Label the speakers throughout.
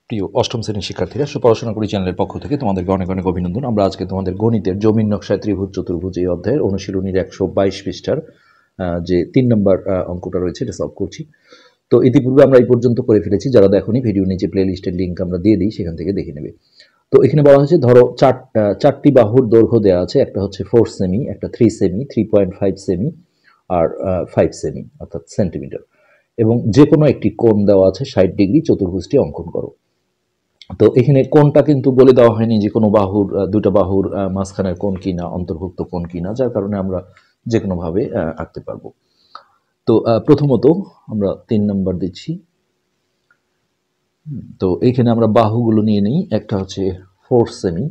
Speaker 1: প্রিয় অষ্টম শ্রেণীর শিক্ষার্থীরা, পড়াশোনা করি চ্যানেলের পক্ষ থেকে তোমাদেরকে অনেক অনেক অভিনন্দন। আমরা আজকে তোমাদের গণিতের জমির নকশায় ত্রিভুজ চতুর্ভুজ এই অধ্যায়ের অনুশীলনীর 122 পৃষ্ঠার যে 3 নম্বর অঙ্কটা রয়েছে এটা সলভ করছি। তো ইতিপূর্বে আমরা এই পর্যন্ত করে ফেলেছি। যারা দেখোনি ভিডিও নিচে প্লে লিস্টের লিঙ্ক আমরা দিয়ে দিই, সেখান থেকে দেখে নেবে। তো এখানে বলা হয়েছে ধরো চারটি বাহুর দৈর্ঘ্য দেওয়া আছে। একটা হচ্ছে 4 সেমি, একটা 3 সেমি, 3.5 সেমি আর 5 সেমি অর্থাৎ সেন্টিমিটার, এবং যে কোনো একটি কোণ দেওয়া আছে 60 ডিগ্রি। চতুর্ভুজটি অঙ্কন করো। তো এখানে কোণটা কিন্তু বলে দেওয়া হয়নি যে কোনো বাহুর দুটো বাহুর মাঝখানের কোণ কিনা, অন্তর্ভুক্ত কোণ কিনা, যার কারণে আমরা যে কোনোভাবে আঁকতে পারবো। তো প্রথমত আমরা 3 নম্বর দিচ্ছি। তো এইখানে আমরা বাহুগুলো নিয়ে নিই। একটা হচ্ছে 4 সেমি,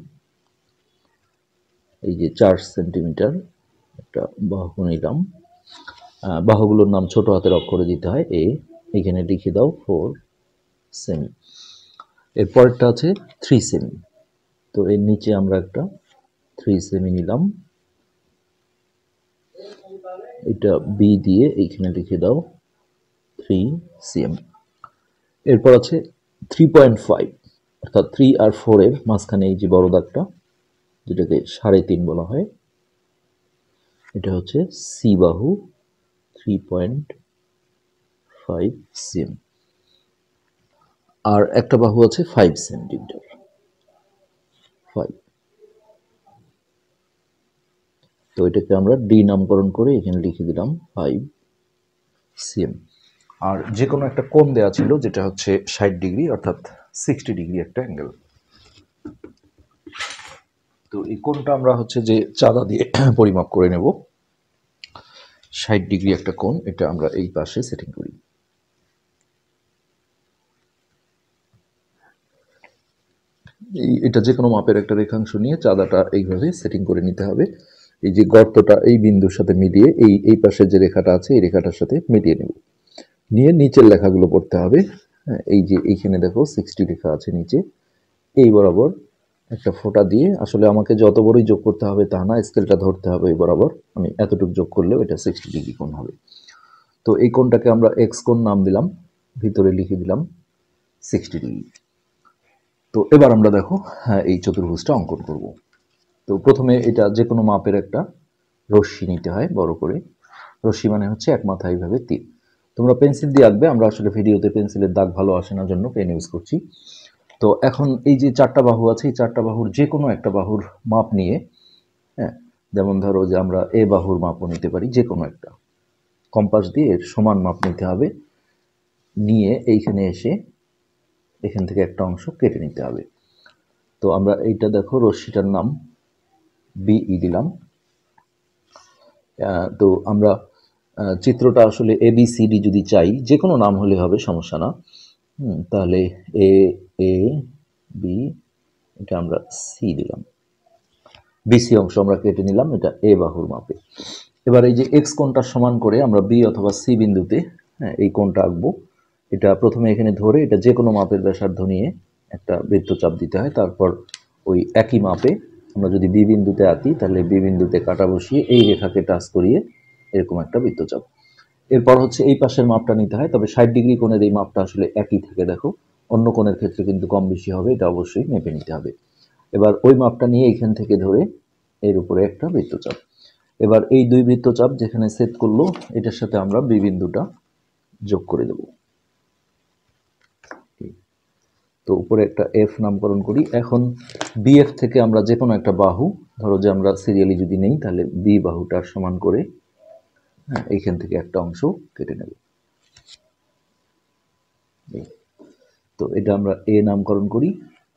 Speaker 1: এই যে 4 সেন্টিমিটার একটা বাহু নিলাম। বাহুগুলোর নাম ছোট হাতের অক্ষরে দিতে হয়, এখানে লিখে দাও 4 সেমি। এরপরটা আছে 3 সেমি, তো এর নিচে আমরা একটা 3 সেমি নিলাম, এটা বি দিয়ে এইখানে লিখে দাও 3 সিএম। এরপর আছে 3.5, অর্থাৎ 3 আর 4 এর মাঝখানে এই যে বড় দাগটা, যেটাকে 3.5 বলা হয়, এটা হচ্ছে সি বাহু 3.5 সিএম। আর একটা বাহু আছে 5 সেন্টিমিটার, 5। তো এটাকে আমরা ডি নামকরণ করে এখানে লিখে দিলাম 5 সিএম। আর যে কোনো একটা কোণ দেওয়া ছিল, যেটা হচ্ছে 60 ডিগ্রি অর্থাৎ 60 ডিগ্রি একটা অ্যাঙ্গেল। তো এই কোণটা আমরা হচ্ছে যে চাঁদা দিয়ে পরিমাপ করে নেব। 60 ডিগ্রি একটা কোণ, এটা আমরা এই পাশে সেটিং করি। এটা যে কোনো মাপের একটা রেখাংশ নিয়ে চাঁদাটা এইভাবে সেটিং করে নিতে হবে। এই যে গর্তটা এই বিন্দুর সাথে মিলিয়ে এই পাশে যে রেখাটা আছে এই রেখাটার সাথে মিলিয়ে নেব। নিয়ে নিচের লেখাগুলো পড়তে হবে। এই যে এইখানে দেখো 60 লেখা আছে নিচে, এই বরাবর একটা ফোঁটা দিয়ে, আসলে আমাকে যত বড়ই যোগ করতে হবে তা না, স্কেলটা ধরতে হবে এই বরাবর। আমি এতটুকু যোগ করলেও এটা 60 ডিগ্রি কোণ হবে। তো এই কোণটাকে আমরা এক্স কোণ নাম দিলাম, ভিতরে লিখে দিলাম 60 ডিগ্রি। তো এবার আমরা দেখো এই চতুর্ভুজটা অঙ্কন করব। তো প্রথমে এটা যে কোনো মাপের একটা রশ্মি নিতে হয় বড় করে। রশ্মি মানে হচ্ছে এক মাথা এইভাবে তীর। তোমরা পেন্সিল দিয়ে আঁকবে, আমরা আসলে ভিডিওতে পেন্সিলের দাগ ভালো আসে না জন্য পেন ইউজ করছি। তো এখন এই যে 4টা বাহু আছে, এই 4টা বাহুর যে কোনো একটা বাহুর মাপ নিয়ে, হ্যাঁ, যেমন ধরো যে আমরা এ বাহুর মাপও নিতে পারি, যে কোনো একটা কম্পাস দিয়ে এর সমান মাপ নিতে হবে। নিয়ে এইখানে এসে এখান থেকে একটা অংশ কেটে নিতে হবে। তো আমরা এইটা দেখো রশ্মিটার নাম বিই দিলাম। তো আমরা চিত্রটা আসলে এ বি সি ডি যদি চাই, যে কোনো নাম হলে হবে, সমস্যা না। তাহলে এ এ বি, এটা আমরা সি দিলাম। বিসি অংশ আমরা কেটে নিলাম, এটা এ বাহুর মাপে। এবার এই যে এক্স কোণটা সমান করে আমরা বি অথবা সি বিন্দুতে, হ্যাঁ, এই কোণটা আঁকবো। এটা প্রথমে এখানে ধরে এটা যে কোনো মাপের ব্যাসার্ধ নিয়ে একটা বৃত্তচাপ দিতে হয়। তারপর ওই একই মাপে আমরা যদি বি বিন্দুতে আঁকি, তাহলে বি বিন্দুতে কাটা বসিয়ে এই রেখাকে টাচ করিয়ে এরকম একটা বৃত্তচাপ। এরপর হচ্ছে এই পাশের মাপটা নিতে হয়, তবে 60 ডিগ্রি কোণের এই মাপটা আসলে একই থাকে, দেখো। অন্য কোণের ক্ষেত্রে কিন্তু কম বেশি হবে, এটা অবশ্যই মেপে নিতে হবে। এবার ওই মাপটা নিয়ে এইখান থেকে ধরে এর উপরে একটা বৃত্তচাপ। এবার এই দুই বৃত্তচাপ যেখানে সেট করলো, এটার সাথে আমরা বি বিন্দুটা যোগ করে দেব। তো উপরে একটা এফ নামকরণ করি। এখন বিএফ থেকে আমরা যে কোনো একটা বাহু, ধরো যে আমরা সিরিয়ালি যদি নেই, তাহলে বি বাহুটার সমান করে, হ্যাঁ, এইখান থেকে একটা অংশ কেটে নেব। তো এটা আমরা এ নামকরণ করি।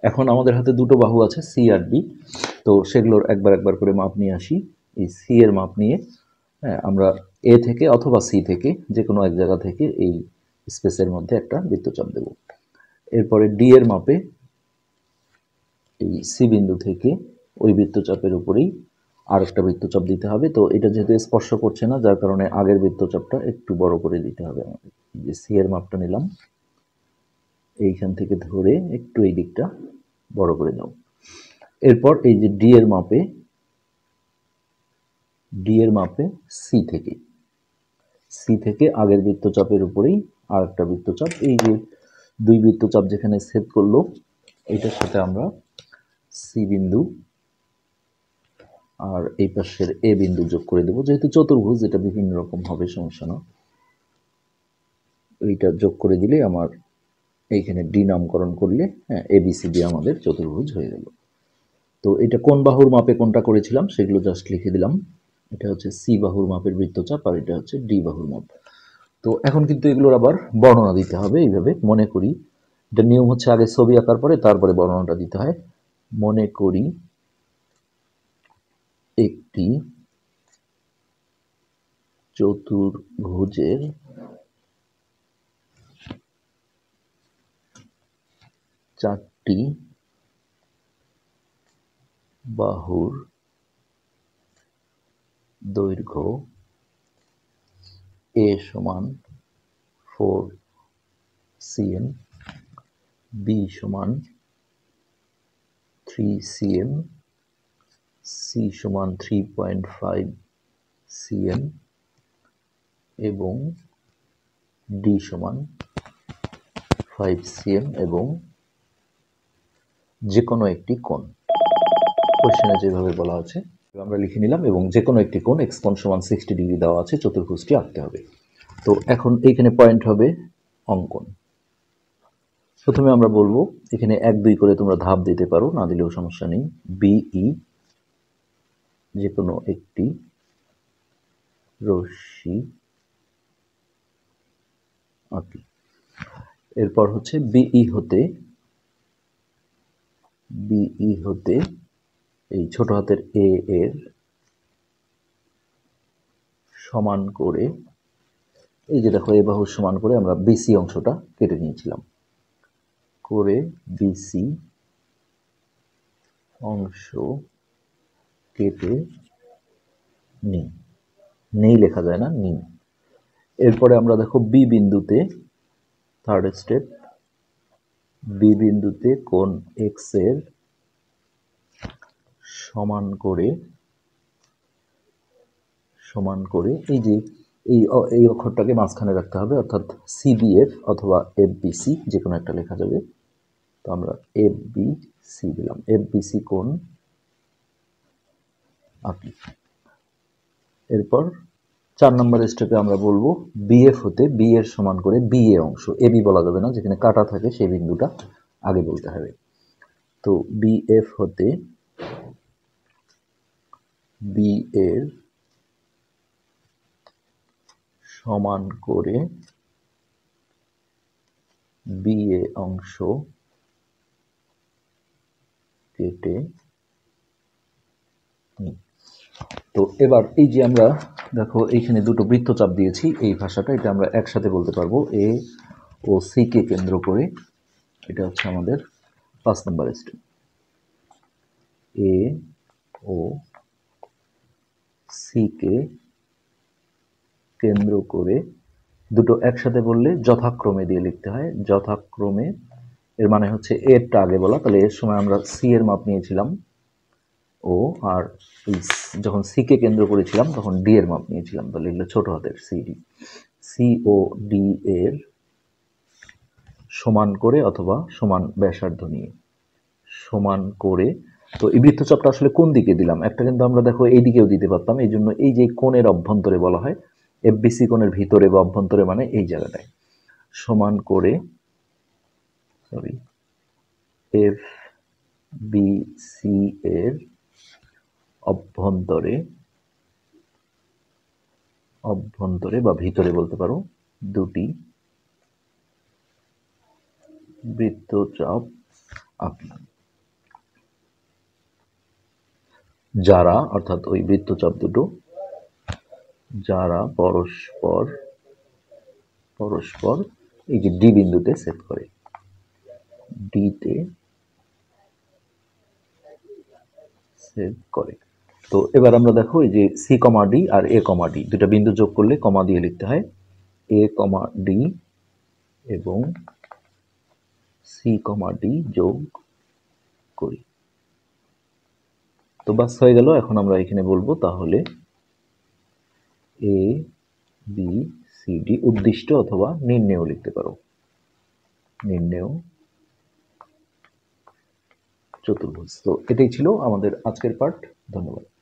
Speaker 1: এখন আমাদের হাতে দুটো বাহু আছে, সি আর ডি। তো সেগুলোর একবার একবার করে মাপ নিয়ে আসি। এই সি এর মাপ নিয়ে, হ্যাঁ, আমরা এ থেকে অথবা সি থেকে যে কোনো এক জায়গা থেকে এই স্পেসের মধ্যে একটা বৃত্তচাপ দেব। এরপরে ডি এর মাপে এই সি বিন্দু থেকে ওই বৃত্তচাপের উপরেই আর একটা বৃত্তচাপ দিতে হবে। তো এটা যেহেতু স্পর্শ করছে না, যার কারণে আগের বৃত্তচাপটা একটু বড় করে দিতে হবে আমাদের। যে সি এর মাপটা নিলাম, এইখান থেকে ধরে একটু এই দিকটা বড় করে দাও। এরপর এই যে ডি এর মাপে সি থেকে আগের বৃত্তচাপের উপরেই আর একটা বৃত্তচাপ, এই যে দুই বৃত্তচাপ যেখানে ছেদ করলো এইটার সাথে আমরা সি বিন্দু আর এই পাশের এ বিন্দু যোগ করে দেবো, যেহেতু চতুর্ভুজ এটা বিভিন্ন রকম হবে, সমস্যা না। এইটা যোগ করে দিলে আমার এইখানে ডি নামকরণ করলে হ্যাঁ এবিসিডি আমাদের চতুর্ভুজ হয়ে গেল। তো এটা কোন বাহুর মাপে কোনটা করেছিলাম সেগুলো জাস্ট লিখে দিলাম। এটা হচ্ছে সি বাহুর মাপের বৃত্তচাপ আর এটা হচ্ছে ডি বাহুর মাপ। তো এখন কিন্তু এগুলোর আবার বর্ণনা দিতে হবে। এইভাবে মনে করি, এটা নিয়ম হচ্ছে আগে ছবি আঁকার পরে তারপরে বর্ণনাটা দিতে হয়। মনে করি একটি চতুর্ভুজের চারটি বাহুর দৈর্ঘ্য এ সমান 4 cm, বি সমান 3 cm, সি সমান 3.5 cm এবং ডি সমান 5 cm এবং যে কোনো একটি কোণ, কোশ্চেনে যেভাবে বলা আছে আমরা লিখে নিলাম, এবং যে কোনো একটি কোণ এক্স কোণ সমান 60 ডিগ্রি দেওয়া আছে, চতুর্ভুজটি আঁকতে হবে। তো এখন এইখানে পয়েন্ট হবে অঙ্কন। প্রথমে আমরা বলবো এখানে 1-2 করে তোমরা ধাপ দিতে পারো, না দিলেও সমস্যা নেই। বিই যে কোনো একটি রশ্মি আঁকি। এরপর হচ্ছে বিই হতে এই ছোট হাতের এ এর সমান করে, এই যে দেখো এ বাহুর সমান করে আমরা বিসি অংশটা কেটে নিয়েছিলাম, করে বিসি অংশ কেটে নেই লেখা যায় না, নিই। এরপরে আমরা দেখো বি বিন্দুতে, থার্ড স্টেপ, বি বিন্দুতে কোণ এক্স এর সমান করে এই যে এই অক্ষরটাকে মাঝখানে রাখতে হবে, অর্থাৎ সিবিএফ অথবা এফবিসি যে কোনো একটা লেখা যাবে। তো আমরা এফবিসি দিলাম, এফবিসি কোণ আঁকি। এরপর 4 নম্বর স্টেপে আমরা বলবো বিএফ হতে বি এর সমান করে বিএ অংশ, এবি বলা যাবে না, যেখানে কাটা থাকে সেই বিন্দুটা আগে বলতে হবে। তো বিএফ হতে বি এর সমান করে বিএ অংশ কেটে নিই। তো এবার এই যে আমরা দেখো এইখানে দুটো বৃত্তচাপ দিয়েছি, এই ভাষাটা এটা আমরা একসাথে বলতে পারবো। এ ও সি কে কেন্দ্র করে, এটা হচ্ছে আমাদের 5 নম্বর স্টেপ। এ ও সি কে কেন্দ্র করে, দুটো একসাথে বললে যথাক্রমে দিয়ে লিখতে হয়। যথাক্রমে এর মানে হচ্ছে এরটা আগে বলা, তাহলে এর সময় আমরা সি এর মাপ নিয়েছিলাম ও, আর যখন সি কে কেন্দ্র করেছিলাম তখন ডি এর মাপ নিয়েছিলাম, তাহলে এগুলো ছোট হাতের সিডি। সি ও ডি এর সমান করে অথবা সমান ব্যাসার্ধ নিয়ে, সমান করে। তো এই বৃত্তচাপটা আসলে কোন দিকে দিলাম, একটা কিন্তু আমরা দেখো এই দিকেও দিতে পারতাম, এই জন্য এই যে কোণের অভ্যন্তরে বলা হয়, এফবিসি কোণের ভিতরে বা অভ্যন্তরে মানে এই জায়গাটায় সমান করে, সরি, এফ বি সি এর অভ্যন্তরে বা ভিতরে বলতে পারো দুটি বৃত্তচাপ আঁকি, যারা অর্থাৎ ওই বৃত্তচাপ দুটো যারা পরস্পর এই যে ডি বিন্দুতে ছেদ করে, ডিতে ছেদ করে। তো এবার আমরা দেখো এই যে সি কমা ডি আর এ কমা ডি দুটা বিন্দু যোগ করলে কমা দিয়ে লিখতে হয়, এ কমা ডি এবং সি কমা ডি যোগ করি। তো বাস হয়ে গেল। এখন আমরা এখানে বলবো তাহলে এ বি সি ডি উদ্দিষ্ট অথবা নির্ণেয় লিখতে পারো। নির্ণেয় চতুর্ভুজ। তো এটাই ছিল আমাদের আজকের পার্ট। ধন্যবাদ।